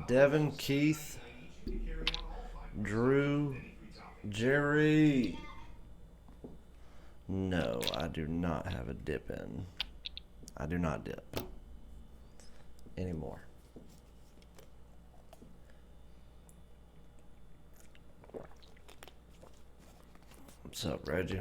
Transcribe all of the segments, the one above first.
Devin, Keith, Drew, Jerry. No, I do not have a dip in. I do not dip anymore. What's up, Reggie?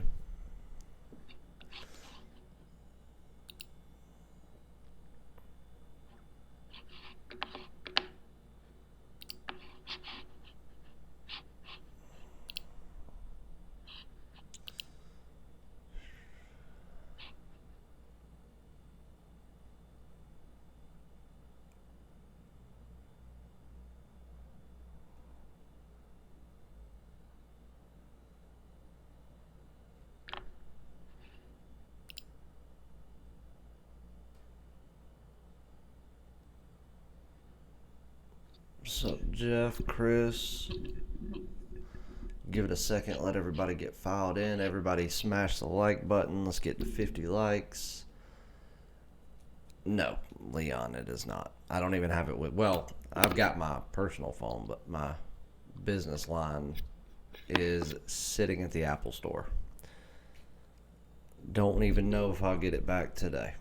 What's up, Jeff, Chris? Give it a second, let everybody get filed in. Everybody smash the like button. Let's get to 50 likes. No, Leon, it is not. I don't even have it with. Well, I've got my personal phone, but my business line is sitting at the Apple Store. Don't even know if I'll get it back today.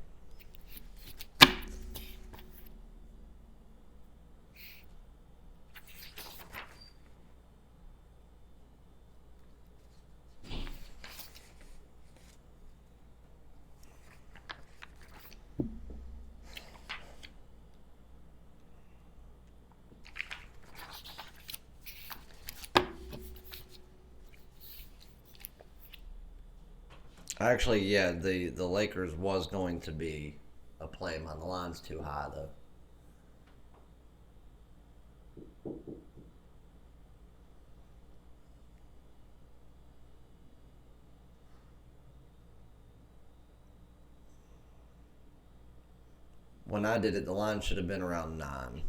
Actually, yeah, the Lakers was going to be a play. Man, the line's too high though. When I did it, the line should have been around 9.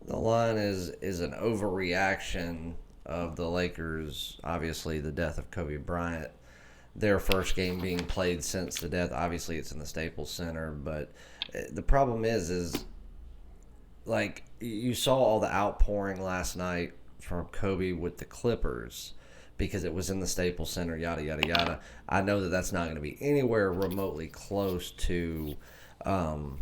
The line is an overreaction of the Lakers. Obviously, the death of Kobe Bryant, their first game being played since the death. Obviously, it's in the Staples Center, but the problem is like you saw all the outpouring last night from Kobe with the Clippers because it was in the Staples Center. Yada yada yada. I know that that's not going to be anywhere remotely close to um,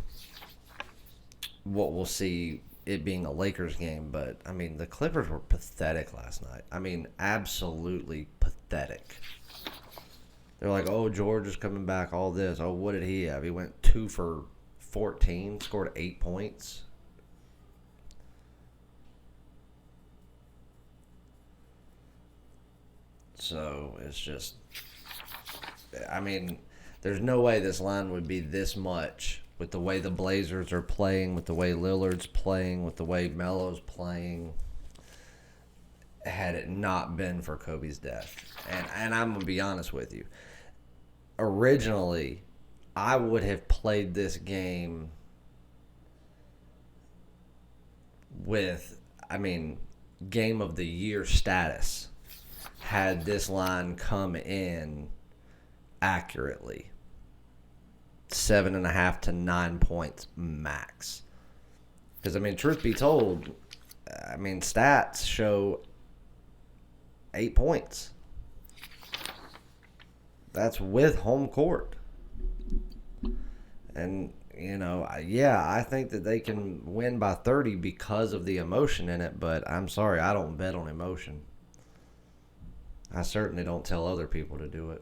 what we'll see it being a Lakers game, but I mean the Clippers were pathetic last night. I mean, absolutely pathetic. They're like, oh, George is coming back. All this. Oh, what did he have? He went 2 for 14, scored 8 points. So it's just, I mean, there's no way this line would be this much with the way the Blazers are playing, with the way Lillard's playing, with the way Melo's playing, had it not been for Kobe's death. And I'm going to be honest with you. Originally, I would have played this game with, I mean, game of the year status had this line come in accurately. 7.5 to 9 points max. Because, I mean, truth be told, I mean, stats show 8 points. That's with home court. And, you know, yeah, I think that they can win by 30 because of the emotion in it, but I'm sorry, I don't bet on emotion. I certainly don't tell other people to do it.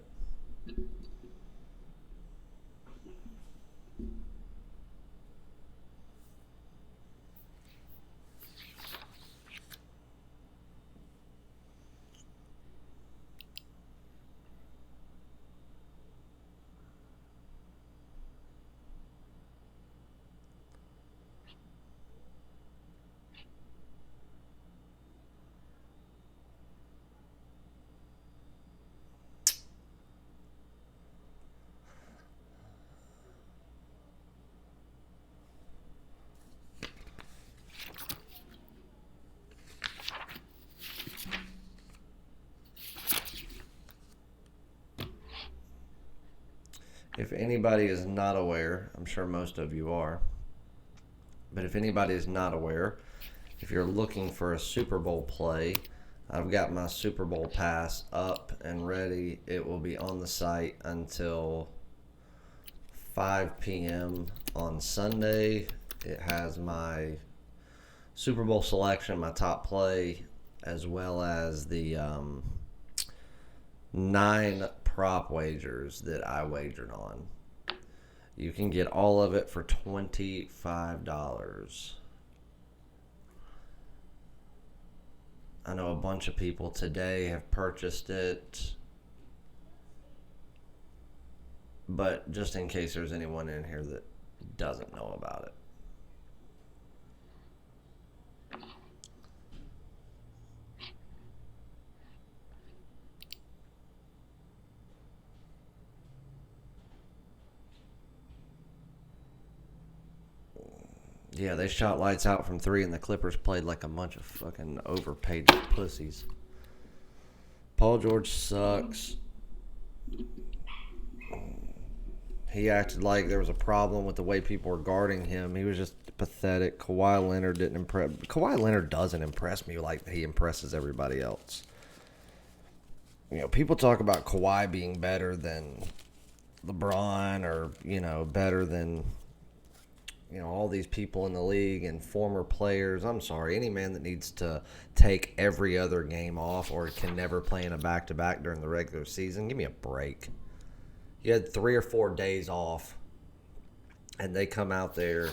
If anybody is not aware, I'm sure most of you are, but if anybody is not aware, if you're looking for a Super Bowl play, I've got my Super Bowl pass up and ready. It will be on the site until 5 p.m. on Sunday. It has my Super Bowl selection, my top play, as well as the 9 prop wagers that I wagered on. You can get all of it for $25. I know a bunch of people today have purchased it, but just in case there's anyone in here that doesn't know about it. Yeah, they shot lights out from 3, and the Clippers played like a bunch of fucking overpaid pussies. Paul George sucks. He acted like there was a problem with the way people were guarding him. He was just pathetic. Kawhi Leonard didn't impress. Kawhi Leonard doesn't impress me like he impresses everybody else. You know, people talk about Kawhi being better than LeBron or, better than, all these people in the league and former players. I'm sorry, any man that needs to take every other game off or can never play in a back-to-back during the regular season, give me a break. You had 3 or 4 days off, and they come out there,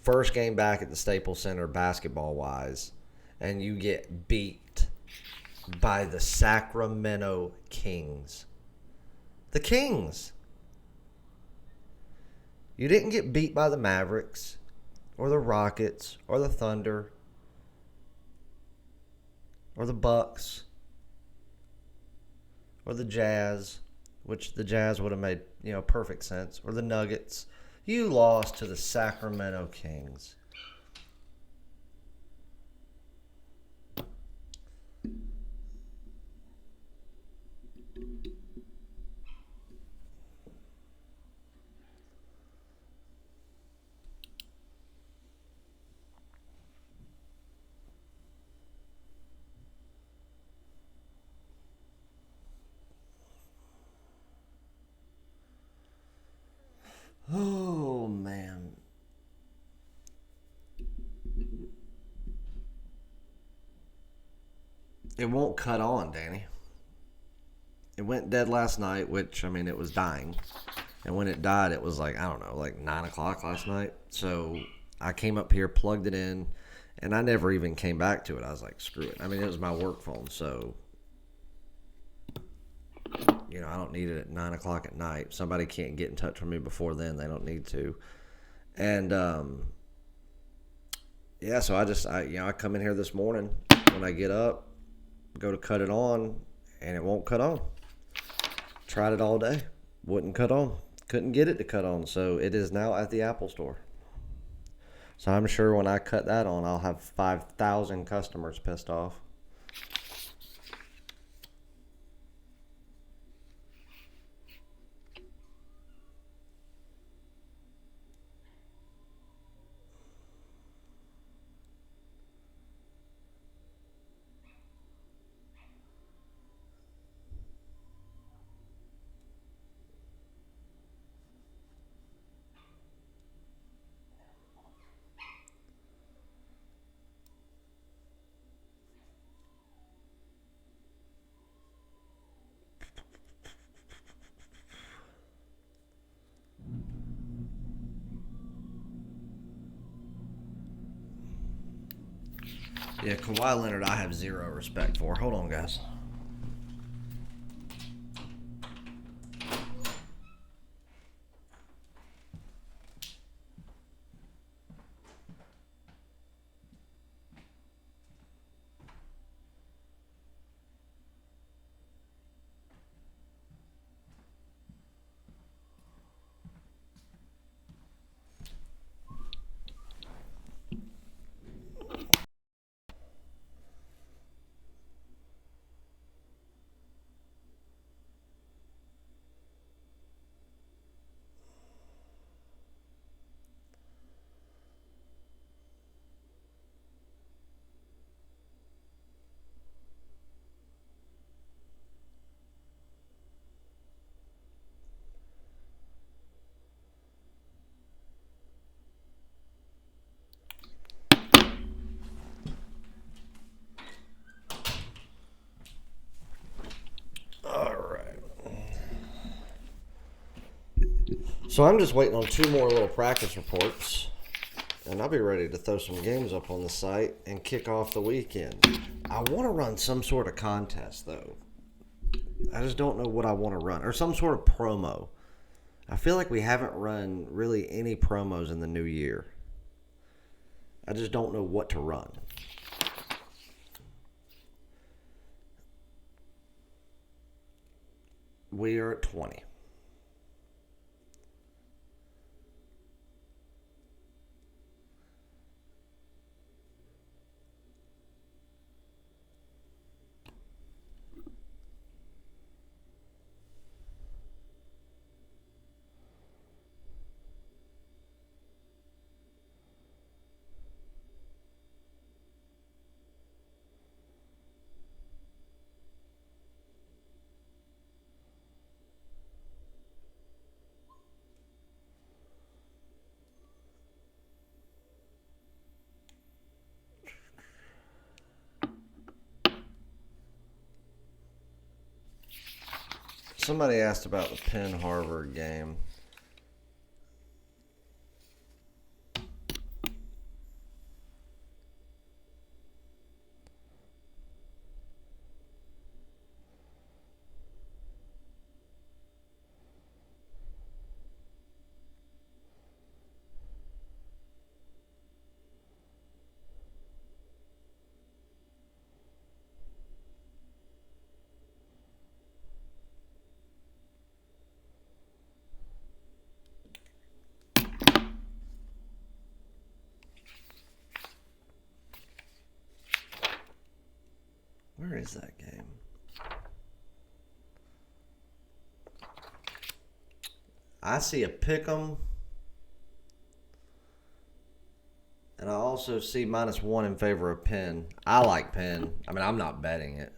first game back at the Staples Center basketball-wise, and you get beat by the Sacramento Kings. The Kings. You didn't get beat by the Mavericks or the Rockets or the Thunder or the Bucks or the Jazz, which the Jazz would have made, perfect sense, or the Nuggets. You lost to the Sacramento Kings. Oh, man. It won't cut on, Danny. It went dead last night, which, it was dying. And when it died, it was like 9 o'clock last night. So I came up here, plugged it in, and I never even came back to it. I was like, screw it. It was my work phone, so, I don't need it at 9 o'clock at night. If somebody can't get in touch with me before then, they don't need to. And, yeah, so I come in here this morning when I get up, go to cut it on, and it won't cut on. Tried it all day. Wouldn't cut on. Couldn't get it to cut on. So it is now at the Apple Store. So I'm sure when I cut that on, I'll have 5,000 customers pissed off. Yeah, Kawhi Leonard, I have zero respect for. Hold on, guys. All right. So I'm just waiting on two more little practice reports, and I'll be ready to throw some games up on the site and kick off the weekend. I want to run some sort of contest, though. I just don't know what I want to run, or some sort of promo. I feel like we haven't run really any promos in the new year. I just don't know what to run. We are at 20. Somebody asked about the Penn Harvard game. Where is that game? I see a pick'em, and I also see -1 in favor of Penn. I like Penn. I mean, I'm not betting it.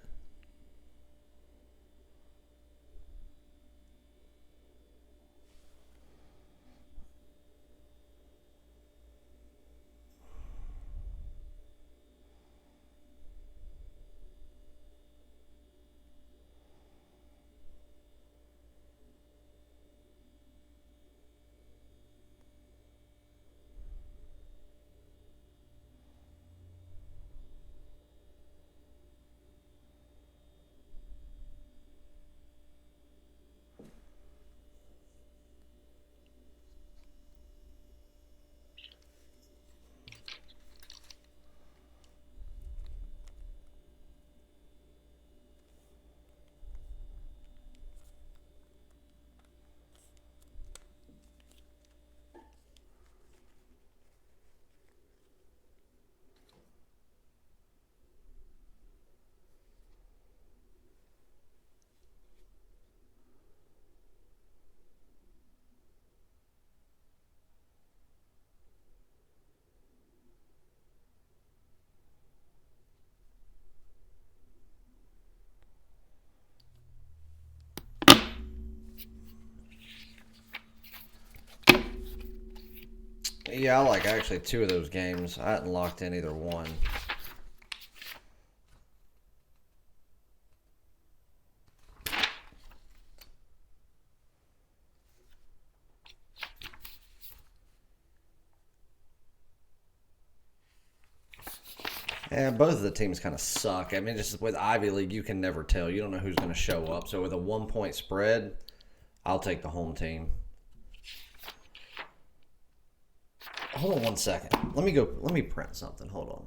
Yeah, I like actually two of those games. I hadn't locked in either one. Yeah, both of the teams kind of suck. I mean, just with Ivy League, you can never tell. You don't know who's going to show up. So with a 1 point spread, I'll take the home team. Hold on 1 second. Let me go. Let me print something. Hold on.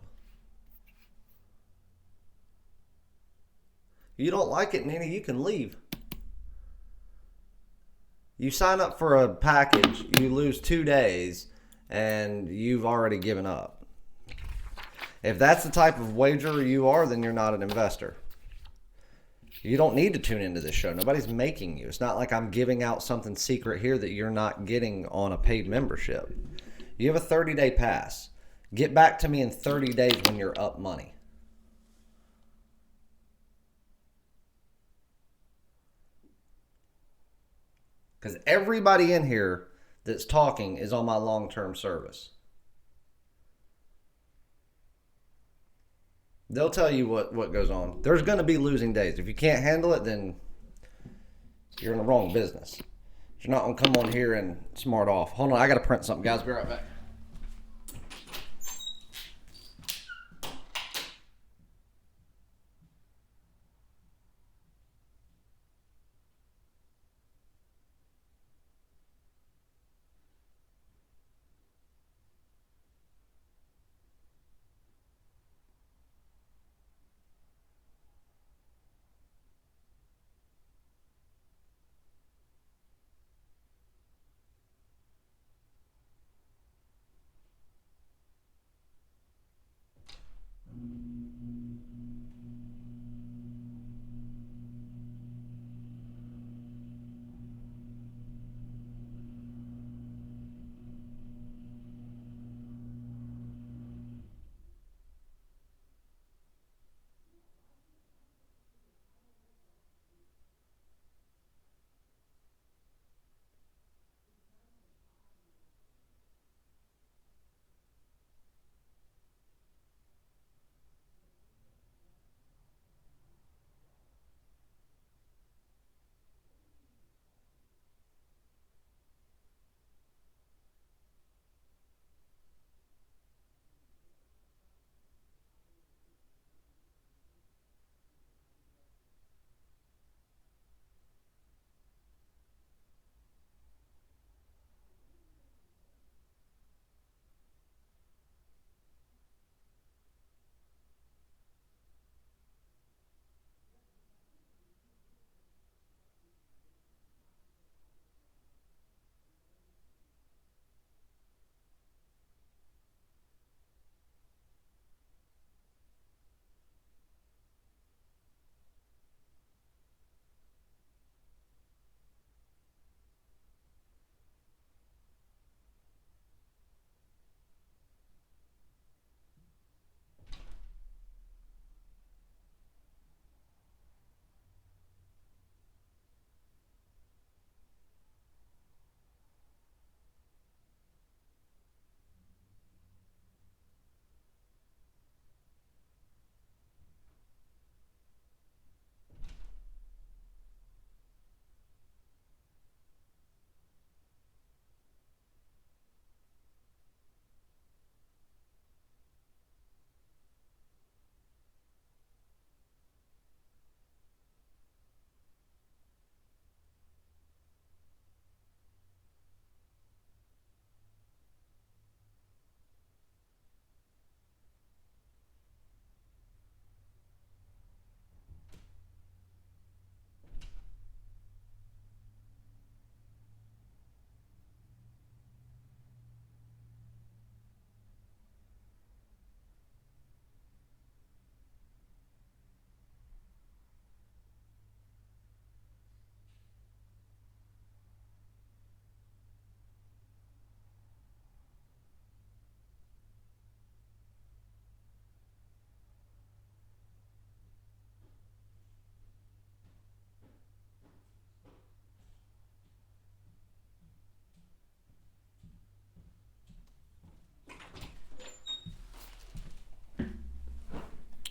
You don't like it, Nina? You can leave. You sign up for a package, you lose 2 days, and you've already given up. If that's the type of wagerer you are, then you're not an investor. You don't need to tune into this show. Nobody's making you. It's not like I'm giving out something secret here that you're not getting on a paid membership. You have a 30-day pass. Get back to me in 30 days when you're up money. Because everybody in here that's talking is on my long-term service. They'll tell you what goes on. There's going to be losing days. If you can't handle it, then you're in the wrong business. You're not going to come on here and smart off. Hold on, I got to print something, guys. Be right back.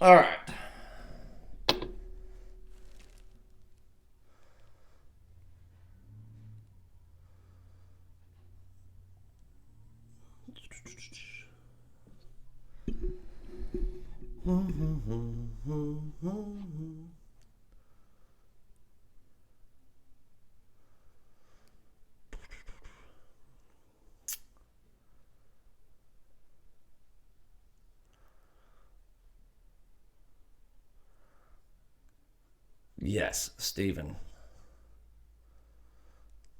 All right. Yes, Steven.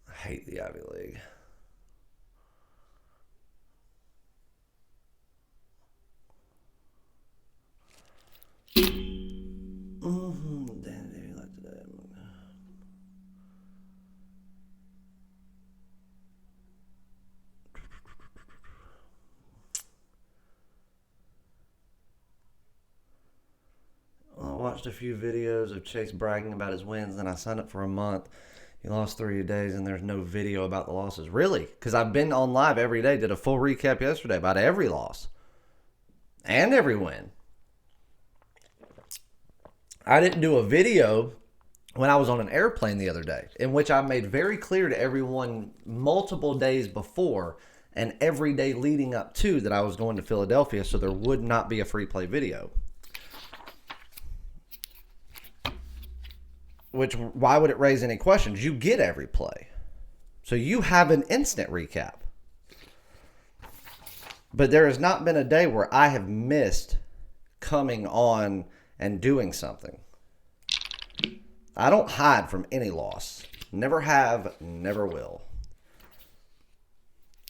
I hate the Ivy League. I watched a few videos of Chase bragging about his wins, and I signed up for a month. He lost 3 days, and there's no video about the losses. Really? Because I've been on live every day, did a full recap yesterday about every loss and every win. I didn't do a video when I was on an airplane the other day, in which I made very clear to everyone multiple days before and every day leading up to that I was going to Philadelphia, so there would not be a free play video. Which, why would it raise any questions? You get every play. So you have an instant recap. But there has not been a day where I have missed coming on and doing something. I don't hide from any loss. Never have, never will.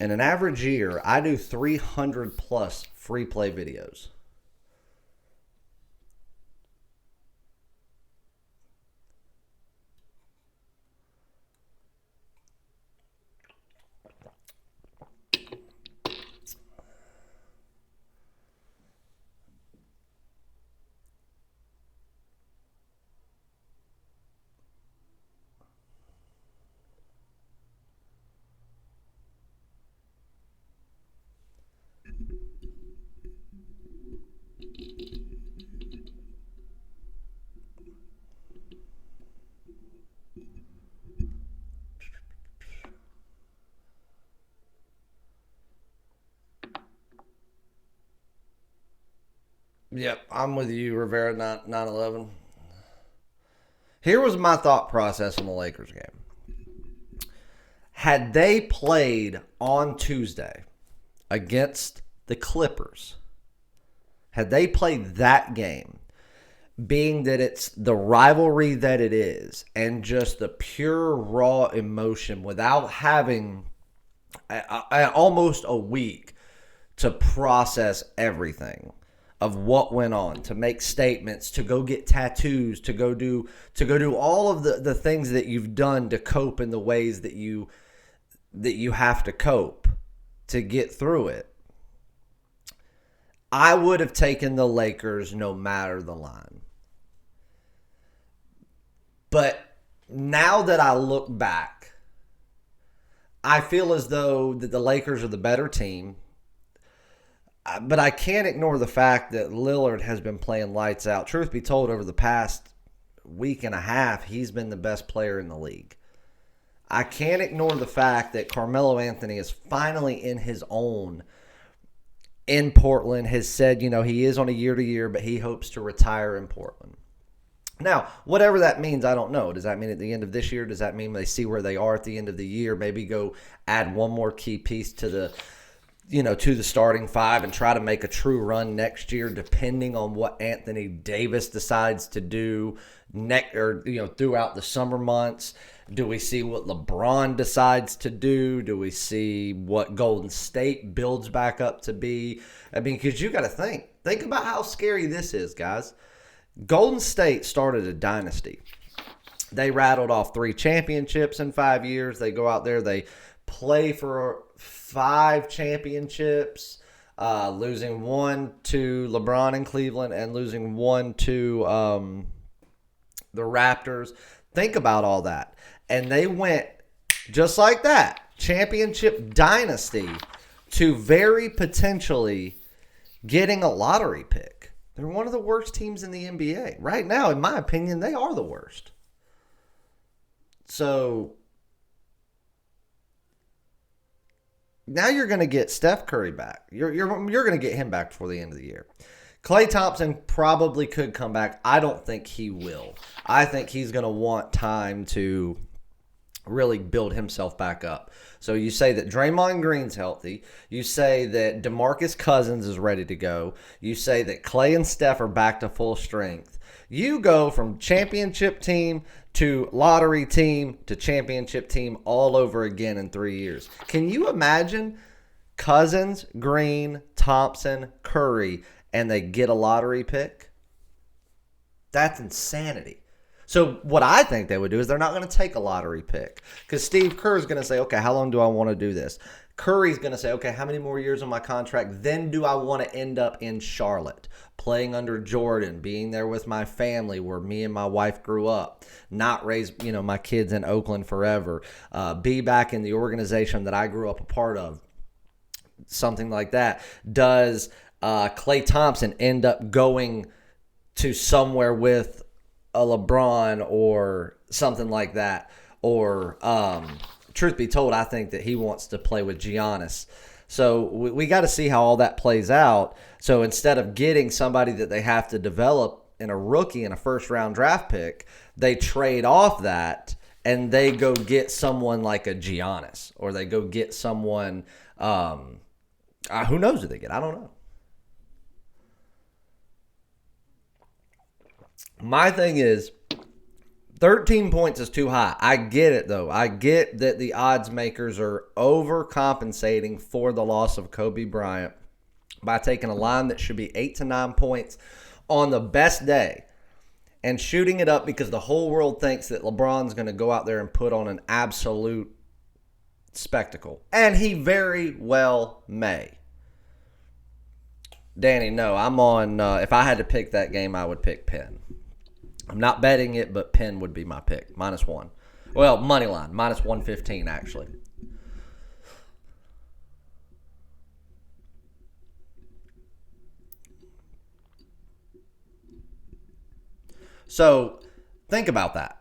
In an average year, I do 300 plus free play videos. Yep, I'm with you, Rivera, 9/11. Here was my thought process in the Lakers game. Had they played on Tuesday against the Clippers, had they played that game, being that it's the rivalry that it is, and just the pure raw emotion without having almost a week to process everything of what went on, to make statements, to go get tattoos, to go do all of the things that you've done to cope in the ways that you have to cope to get through it. I would have taken the Lakers no matter the line. But now that I look back, I feel as though that the Lakers are the better team. But I can't ignore the fact that Lillard has been playing lights out. Truth be told, over the past week and a half, he's been the best player in the league. I can't ignore the fact that Carmelo Anthony is finally in his own in Portland, has said, he is on a year-to-year, but he hopes to retire in Portland. Now, whatever that means, I don't know. Does that mean at the end of this year? Does that mean they see where they are at the end of the year? Maybe go add one more key piece to the starting five and try to make a true run next year, depending on what Anthony Davis decides to do throughout the summer months. Do we see what LeBron decides to do? Do we see what Golden State builds back up to be? I mean, because you got to think about how scary this is, guys. Golden State started a dynasty. They rattled off 3 championships in 5 years. They go out there, they play for 5 championships, losing 1 to LeBron in Cleveland and losing 1 to the Raptors. Think about all that. And they went just like that, championship dynasty, to very potentially getting a lottery pick. They're one of the worst teams in the NBA. Right now, in my opinion, they are the worst. So now you're going to get Steph Curry back. You're going to get him back before the end of the year. Klay Thompson probably could come back. I don't think he will. I think he's going to want time to really build himself back up. So you say that Draymond Green's healthy. You say that DeMarcus Cousins is ready to go. You say that Klay and Steph are back to full strength. You go from championship team to lottery team to championship team all over again in 3 years. Can you imagine Cousins, Green, Thompson, Curry, and they get a lottery pick? That's insanity. So what I think they would do is they're not going to take a lottery pick because Steve Kerr is going to say, okay, how long do I want to do this? Curry's going to say, okay, how many more years on my contract? Then do I want to end up in Charlotte, playing under Jordan, being there with my family where me and my wife grew up, not raise, my kids in Oakland forever, be back in the organization that I grew up a part of, something like that. Does Klay Thompson end up going to somewhere with a LeBron or something like that? Or truth be told, I think that he wants to play with Giannis. So we got to see how all that plays out. So instead of getting somebody that they have to develop in a rookie and a first-round draft pick, they trade off that and they go get someone like a Giannis, or they go get someone, who knows who they get? I don't know. My thing is, 13 points is too high. I get it, though. I get that the odds makers are overcompensating for the loss of Kobe Bryant by taking a line that should be 8 to 9 points on the best day and shooting it up because the whole world thinks that LeBron's going to go out there and put on an absolute spectacle. And he very well may. Danny, no, I'm on, if I had to pick that game, I would pick Penn. I'm not betting it, but Penn would be my pick. -1. Well, money line. -115, actually. So, think about that.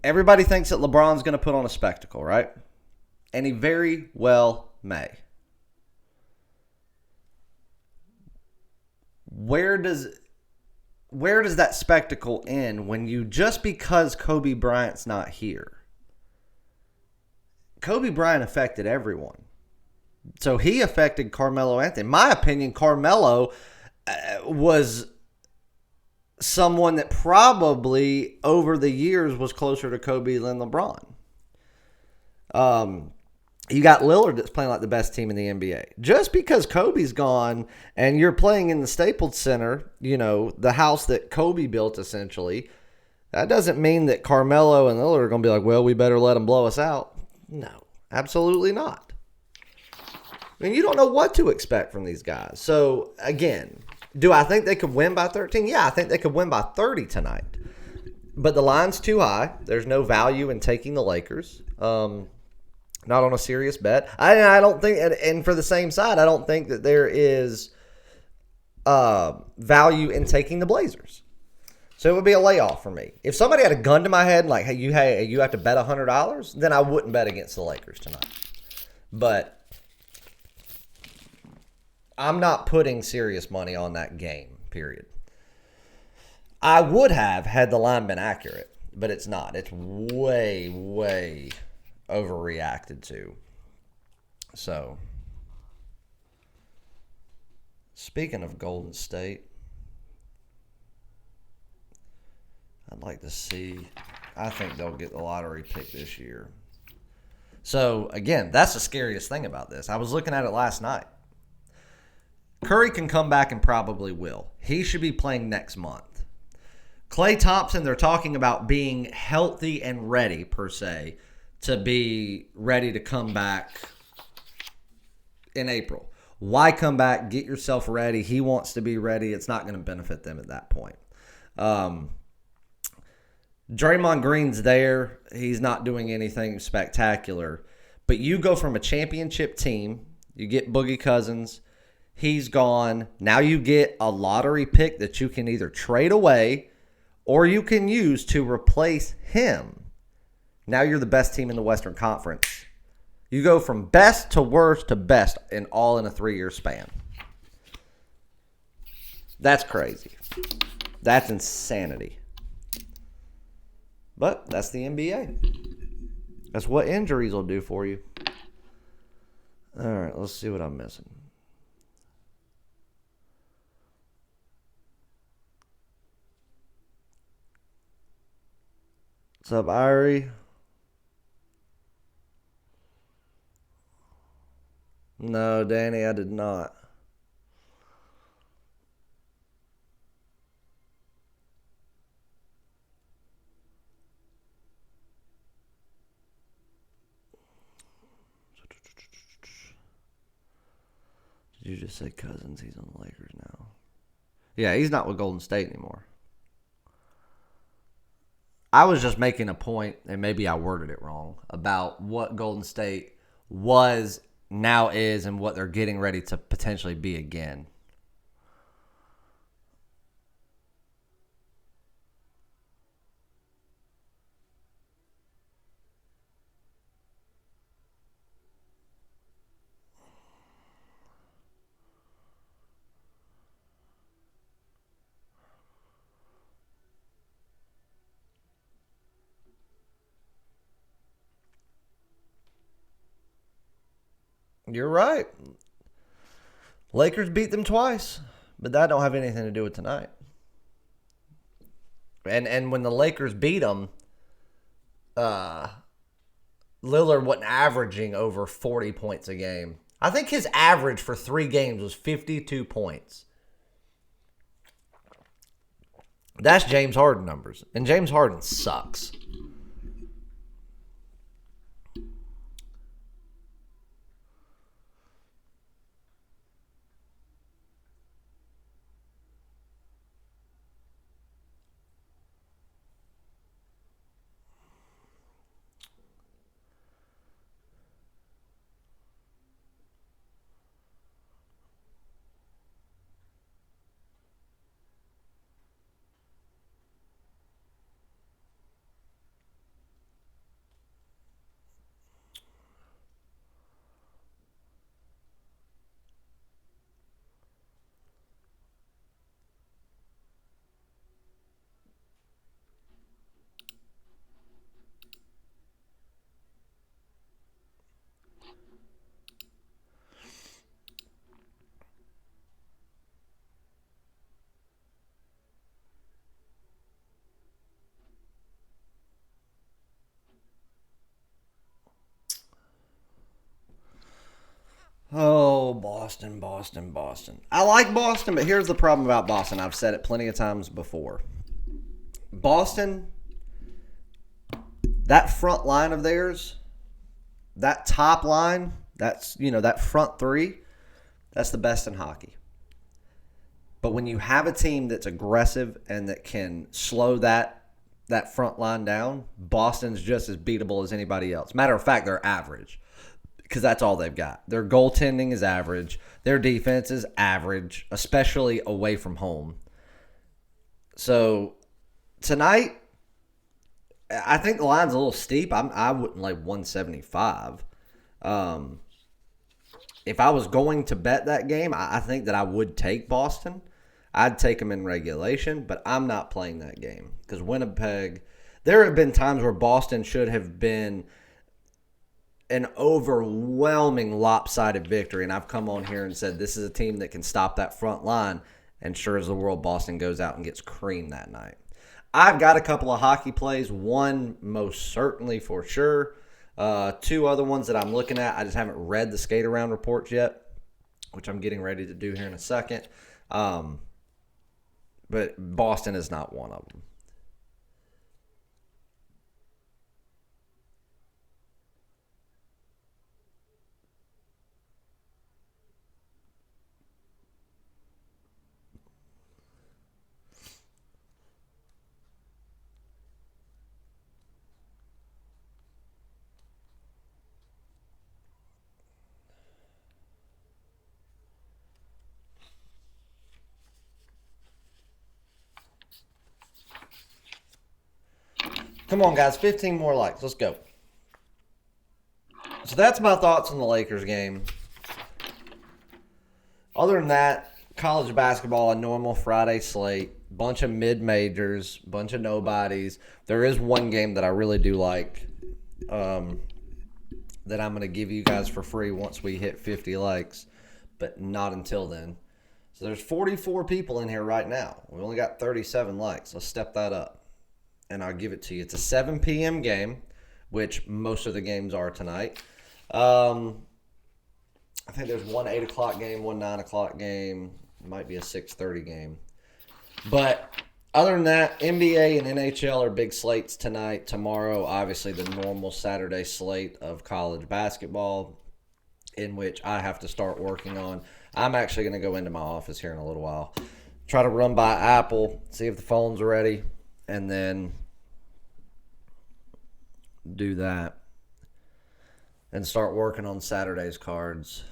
Everybody thinks that LeBron's going to put on a spectacle, right? And he very well may. Where does that spectacle end when you, just because Kobe Bryant's not here? Kobe Bryant affected everyone. So he affected Carmelo Anthony. In my opinion, Carmelo was someone that probably over the years was closer to Kobe than LeBron. You got Lillard that's playing like the best team in the NBA. Just because Kobe's gone and you're playing in the Staples Center, the house that Kobe built essentially, that doesn't mean that Carmelo and Lillard are going to be like, well, we better let them blow us out. No, absolutely not. I mean, you don't know what to expect from these guys. So, again, do I think they could win by 13? Yeah, I think they could win by 30 tonight. But the line's too high. There's no value in taking the Lakers. Not on a serious bet. I don't think, and for the same side, I don't think that there is value in taking the Blazers. So it would be a layoff for me. If somebody had a gun to my head, like, hey, you have to bet $100, then I wouldn't bet against the Lakers tonight. But I'm not putting serious money on that game, period. I would have had the line been accurate, but it's not. It's way, way overreacted to. So, speaking of Golden State, I'd like to see, I think they'll get the lottery pick this year. So, again, that's the scariest thing about this. I was looking at it last night. Curry can come back and probably will. He should be playing next month. Klay Thompson, they're talking about being healthy and ready, per se, to be ready to come back in April. Why come back? Get yourself ready. He wants to be ready. It's not going to benefit them at that point. Draymond Green's there. He's not doing anything spectacular. But you go from a championship team. You get Boogie Cousins. He's gone. Now you get a lottery pick that you can either trade away or you can use to replace him. Now you're the best team in the Western Conference. You go from best to worst to best in a 3-year span. That's crazy. That's insanity. But that's the NBA. That's what injuries will do for you. All right, let's see what I'm missing. What's up, Irie? No, Danny, I did not. Did you just say Cousins? He's on the Lakers now. Yeah, he's not with Golden State anymore. I was just making a point, and maybe I worded it wrong, about what Golden State was, now is, and what they're getting ready to potentially be again. You're right. Lakers beat them twice, but that don't have anything to do with tonight. And when the Lakers beat them, Lillard wasn't averaging over 40 points a game. I think his average for 3 games was 52 points. That's James Harden numbers. And James Harden sucks. Oh, Boston, Boston, Boston. I like Boston, but here's the problem about Boston. I've said it plenty of times before. Boston, that front line of theirs, that top line, that front three, that's the best in hockey. But when you have a team that's aggressive and that can slow that front line down, Boston's just as beatable as anybody else. Matter of fact, they're average because that's all they've got. Their goaltending is average. Their defense is average, especially away from home. So tonight, I think the line's a little steep. I wouldn't like 175. If I was going to bet that game, I think that I would take Boston. I'd take them in regulation, but I'm not playing that game because Winnipeg, there have been times where Boston should have been an overwhelming lopsided victory, and I've come on here and said this is a team that can stop that front line, and sure as the world, Boston goes out and gets creamed that night. I've got a couple of hockey plays, one most certainly for sure. 2 other ones that I'm looking at. I just haven't read the skate around reports yet, which I'm getting ready to do here in a second. But Boston is not one of them. Come on, guys. 15 more likes. Let's go. So that's my thoughts on the Lakers game. Other than that, college basketball, a normal Friday slate, bunch of mid-majors, bunch of nobodies. There is one game that I really do like that I'm going to give you guys for free once we hit 50 likes, but not until then. So there's 44 people in here right now. We only got 37 likes. Let's step that up, and I'll give it to you. It's a 7 p.m. game, which most of the games are tonight. I think there's one 8 o'clock game, one 9 o'clock game. Might be a 6:30 game. But other than that, NBA and NHL are big slates tonight. Tomorrow, obviously, the normal Saturday slate of college basketball, in which I have to start working on. I'm actually going to go into my office here in a little while, try to run by Apple, see if the phone's ready, and then do that and start working on Saturday's cards.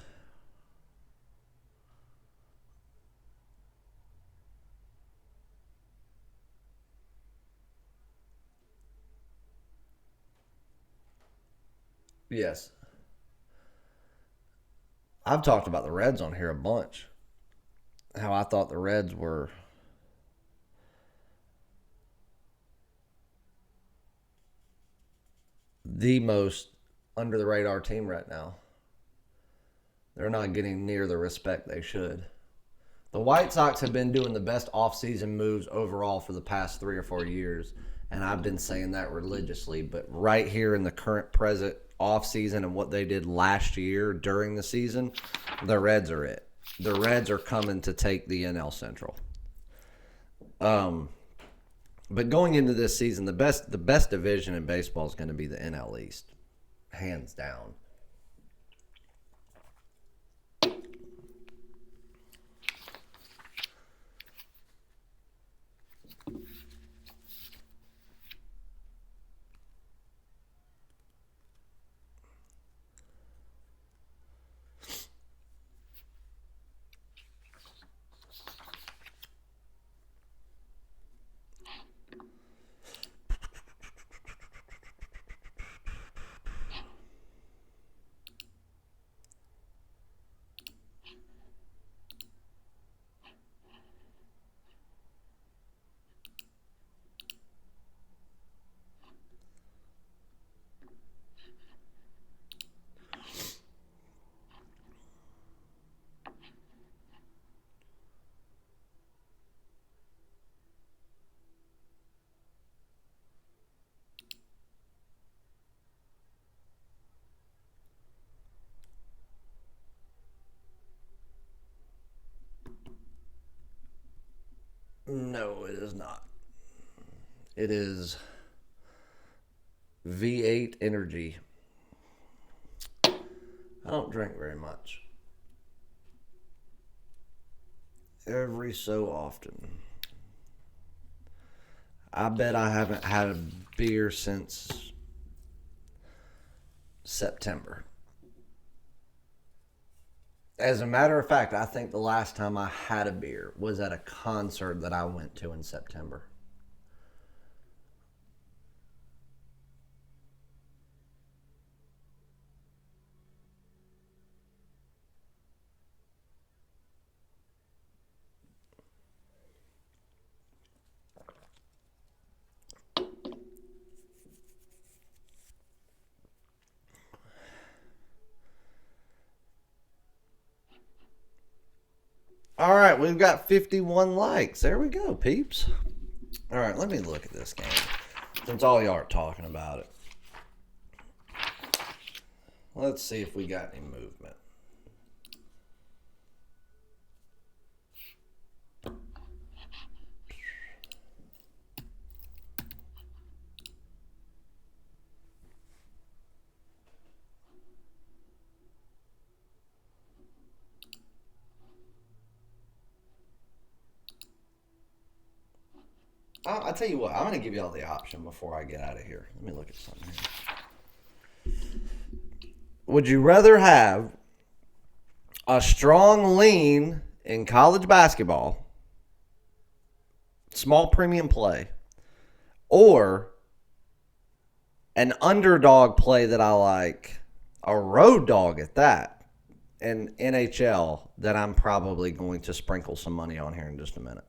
Yes. I've talked about the Reds on here a bunch. How I thought the Reds were the most under the radar team right now. They're not getting near the respect they should. The White Sox have been doing the best offseason moves overall for the past 3 or 4 years, and I've been saying that religiously. But right here in the current present offseason and what they did last year during the season, the Reds are it. The Reds are coming to take the NL Central. But going into this season, the best division in baseball is going to be the NL East, hands down. No, it is not. It is V8 Energy. I don't drink very much. Every so often. I bet I haven't had a beer since September. As a matter of fact, I think the last time I had a beer was at a concert that I went to in September. All right, we've got 51 likes. There we go, peeps. All right, let me look at this game since all y'all are talking about it. Let's see if we got any movement. I'll tell you what, I'm going to give y'all the option before I get out of here. Let me look at something here. Would you rather have a strong lean in college basketball, small premium play, or an underdog play that I like, a road dog at that, in NHL that I'm probably going to sprinkle some money on here in just a minute.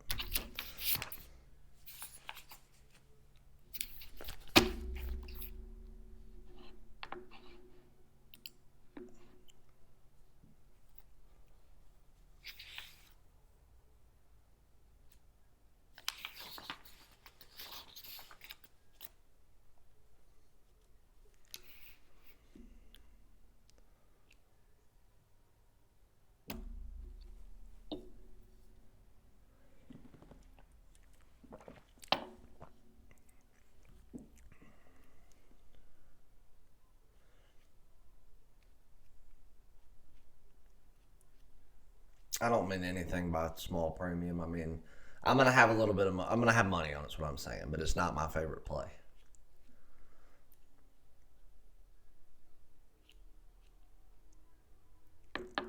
I don't mean anything by small premium. I mean, I'm gonna have a little bit of. I'm gonna have money on it. Is what I'm saying, but it's not my favorite play.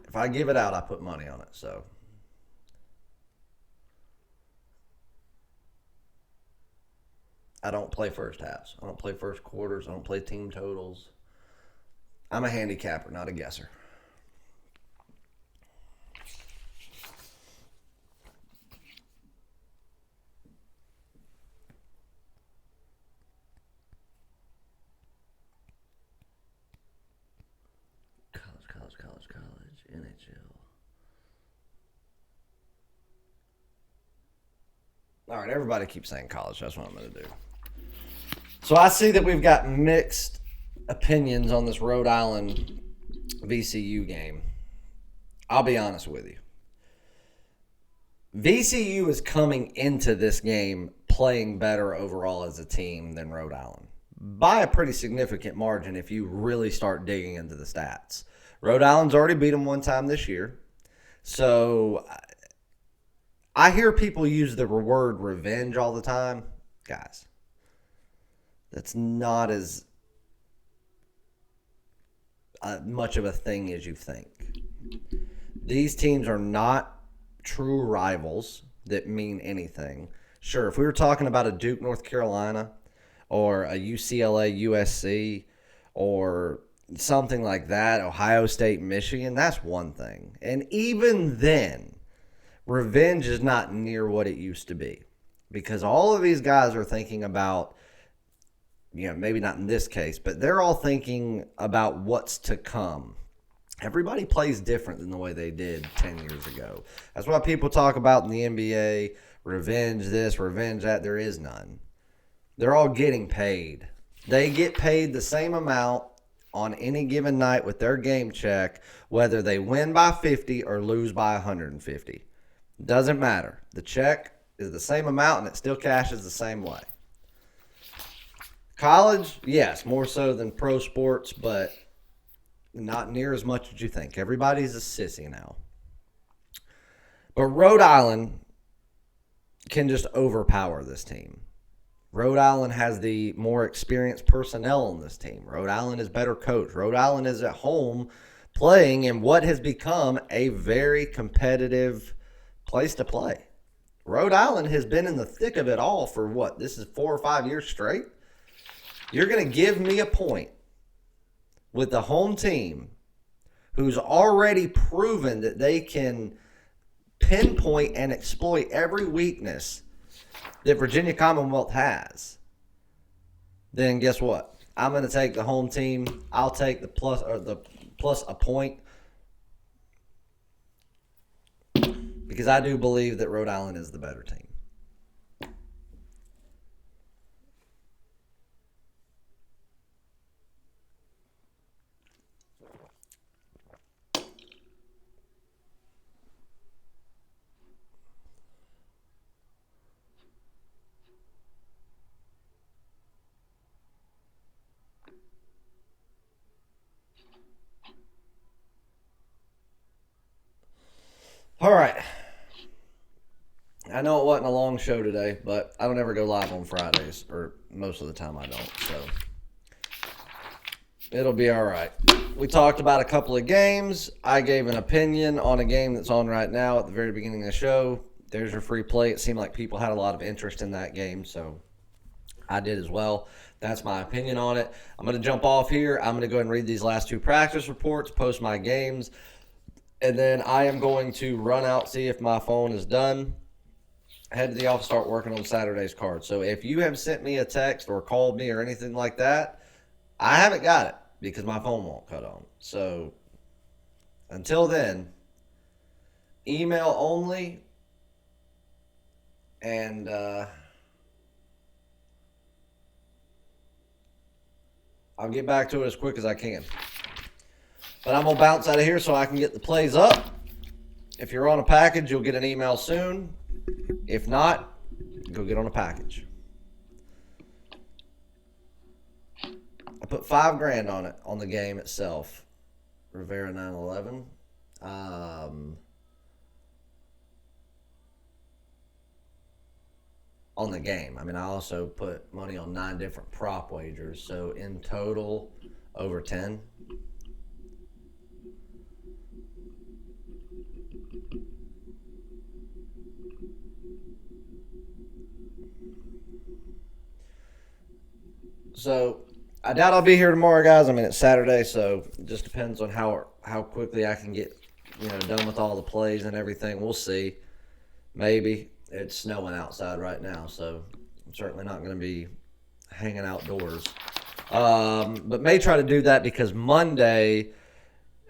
If I give it out, I put money on it. So I don't play first halves. I don't play first quarters. I don't play team totals. I'm a handicapper, not a guesser. College, NHL. All right, everybody keeps saying college. That's what I'm going to do. So I see that we've got mixed opinions on this Rhode Island VCU game. I'll be honest with you. VCU is coming into this game playing better overall as a team than Rhode Island by a pretty significant margin if you really start digging into the stats. Rhode Island's already beat them one time this year. So I hear people use the word revenge all the time. Guys, that's not as much of a thing as you think. These teams are not true rivals that mean anything. Sure, if we were talking about a Duke, North Carolina, or a UCLA, USC, or something like that, Ohio State, Michigan, that's one thing. And even then, revenge is not near what it used to be. Because all of these guys are thinking about, maybe not in this case, but they're all thinking about what's to come. Everybody plays different than the way they did 10 years ago. That's why people talk about in the NBA, revenge this, revenge that. There is none. They're all getting paid. They get paid the same amount on any given night with their game check, whether they win by 50 or lose by 150. Doesn't matter. The check is the same amount and it still cashes the same way. College, yes, more so than pro sports, but not near as much as you think. Everybody's a sissy now. But Rhode Island can just overpower this team. Rhode Island has the more experienced personnel on this team. Rhode Island is better coached. Rhode Island is at home playing in what has become a very competitive place to play. Rhode Island has been in the thick of it all for what? This is 4 or 5 years straight? You're going to give me a point with the home team who's already proven that they can pinpoint and exploit every weakness that Virginia Commonwealth has, then guess what? I'm going to take the home team. I'll take the plus a point because I do believe that Rhode Island is the better team. All right. I know it wasn't a long show today, but I don't ever go live on Fridays, or most of the time I don't, so it'll be all right. We talked about a couple of games. I gave an opinion on a game that's on right now at the very beginning of the show. There's your free play. It seemed like people had a lot of interest in that game, so I did as well. That's my opinion on it. I'm going to jump off here. I'm going to go ahead and read these last two practice reports, post my games. And then I am going to run out, see if my phone is done. Head to the office, start working on Saturday's card. So if you have sent me a text or called me or anything like that, I haven't got it because my phone won't cut on. So until then, email only, and I'll get back to it as quick as I can. But I'm going to bounce out of here so I can get the plays up. If you're on a package, you'll get an email soon. If not, go get on a package. I put $5,000 on it, on the game itself. Rivera 911. On the game. I mean, I also put money on 9 different prop wagers. So in total, over 10. So I doubt I'll be here tomorrow, guys. I mean, it's Saturday, so it just depends on how quickly I can get, done with all the plays and everything. We'll see. Maybe. It's snowing outside right now, so I'm certainly not going to be hanging outdoors. But may try to do that because Monday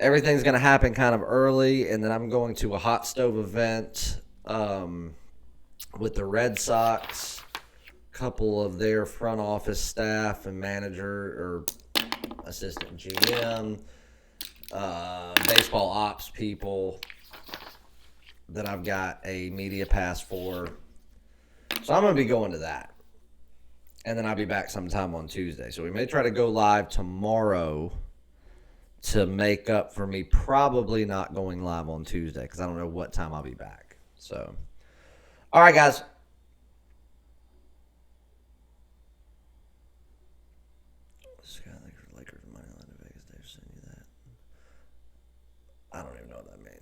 everything's going to happen kind of early, and then I'm going to a hot stove event with the Red Sox. Couple of their front office staff and manager or assistant GM, baseball ops people that I've got a media pass for. So I'm going to be going to that. And then I'll be back sometime on Tuesday. So we may try to go live tomorrow to make up for me probably not going live on Tuesday because I don't know what time I'll be back. So, all right, guys. Lakers money line to Vegas. They've sent you that. I don't even know what that means.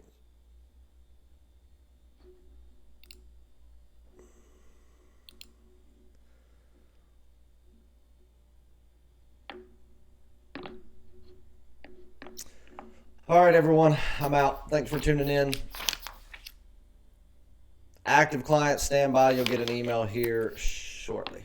All right, everyone. I'm out. Thanks for tuning in. Active clients, stand by. You'll get an email here shortly.